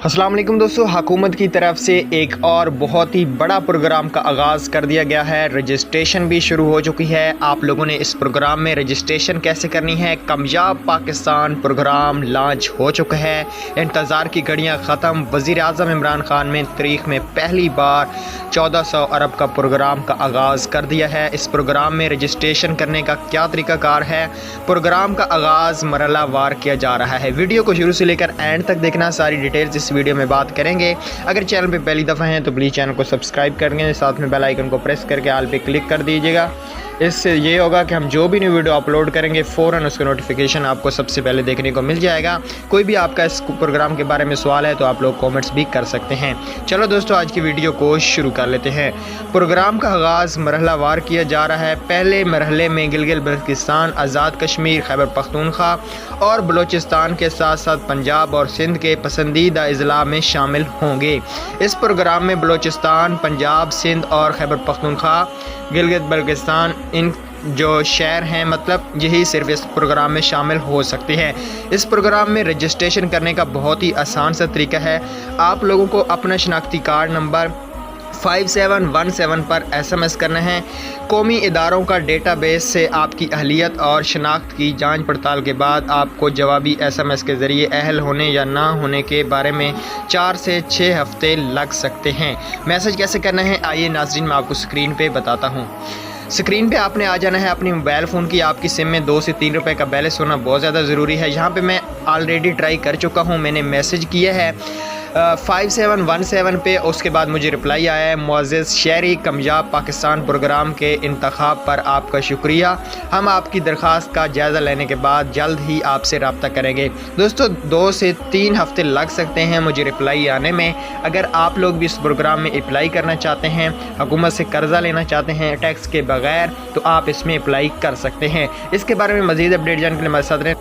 अस्सलाम वालेकुम दोस्तों, हुकूमत की तरफ से एक और बहुत ही बड़ा प्रोग्राम का आगाज़ कर दिया गया है। रजिस्ट्रेशन भी शुरू हो चुकी है। आप लोगों ने इस प्रोग्राम में रजिस्ट्रेशन कैसे करनी है। कामयाब पाकिस्तान प्रोग्राम लॉन्च हो चुका है। इंतज़ार की घड़ियां ख़त्म। वज़ीर आज़म इमरान खान में तारीख़ में पहली बार 1400 अरब का प्रोग्राम का आगाज़ कर दिया है। इस प्रोग्राम में रजिस्ट्रेशन करने का क्या तरीक़ाकार है। प्रोग्राम का आगाज़ मरहला वार किया जा रहा है। वीडियो को शुरू से लेकर एंड तक देखना, सारी डिटेल्स इस वीडियो में बात करेंगे। अगर चैनल पे पहली दफ़ा हैं तो प्लीज़ चैनल को सब्सक्राइब करके साथ में बेल आइकन को प्रेस करके ऑल पे क्लिक कर दीजिएगा। इससे ये होगा कि हम जो भी न्यू वीडियो अपलोड करेंगे फ़ौरन उसका नोटिफिकेशन आपको सबसे पहले देखने को मिल जाएगा। कोई भी आपका इस प्रोग्राम के बारे में सवाल है तो आप लोग कमेंट्स भी कर सकते हैं। चलो दोस्तों, आज की वीडियो को शुरू कर लेते हैं। प्रोग्राम का आगाज़ मरहला वार किया जा रहा है। पहले मरहले में गिलगित बल्तिस्तान, आज़ाद कश्मीर, खैबर पख्तूनख्वा और बलूचिस्तान के साथ साथ पंजाब और सिंध के पसंदीदा अजला में शामिल होंगे। इस प्रोग्राम में बलूचिस्तान, पंजाब, सिंध और खैबर पख्तूनख्वा, गिलगित बल्तिस्तान, इन जो शहर हैं मतलब यही सिर्फ इस प्रोग्राम में शामिल हो सकते हैं। इस प्रोग्राम में रजिस्ट्रेशन करने का बहुत ही आसान सा तरीका है। आप लोगों को अपना शनाख्ती कार्ड नंबर 5717 पर SMS करना है। कौमी इदारों का डेटाबेस से आपकी अहलियत और शनाख्त की जांच पड़ताल के बाद आपको जवाबी SMS के ज़रिए अहल होने या ना होने के बारे में 4 से 6 हफ्ते लग सकते हैं। मैसेज कैसे करना है आइए नाज़रीन मैं आपको स्क्रीन पे बताता हूँ। स्क्रीन पे आपने आ जाना है अपनी मोबाइल फ़ोन की। आपकी सिम में 2 से 3 रुपए का बैलेंस होना बहुत ज़्यादा ज़रूरी है। यहाँ पे मैं ऑलरेडी ट्राई कर चुका हूँ, मैंने मैसेज किया है 5717 पे। उसके बाद मुझे रिप्लाई आया है, मुअज़्ज़ज़ शहरी कामयाब पाकिस्तान प्रोग्राम के इंतखाब पर आपका शुक्रिया। हम आपकी दरख्वास्त का जायज़ा लेने के बाद जल्द ही आपसे रब्ता करेंगे। दोस्तों 2 से 3 हफ्ते लग सकते हैं मुझे रिप्लाई आने में। अगर आप लोग भी इस प्रोग्राम में अप्लाई करना चाहते हैं, हुकूमत से कर्ज़ा लेना चाहते हैं टैक्स के बगैर, तो आप इसमें अप्लाई कर सकते हैं। इसके बारे में मज़ीद अपडेट जानने के लिए हमारे साथ रहें।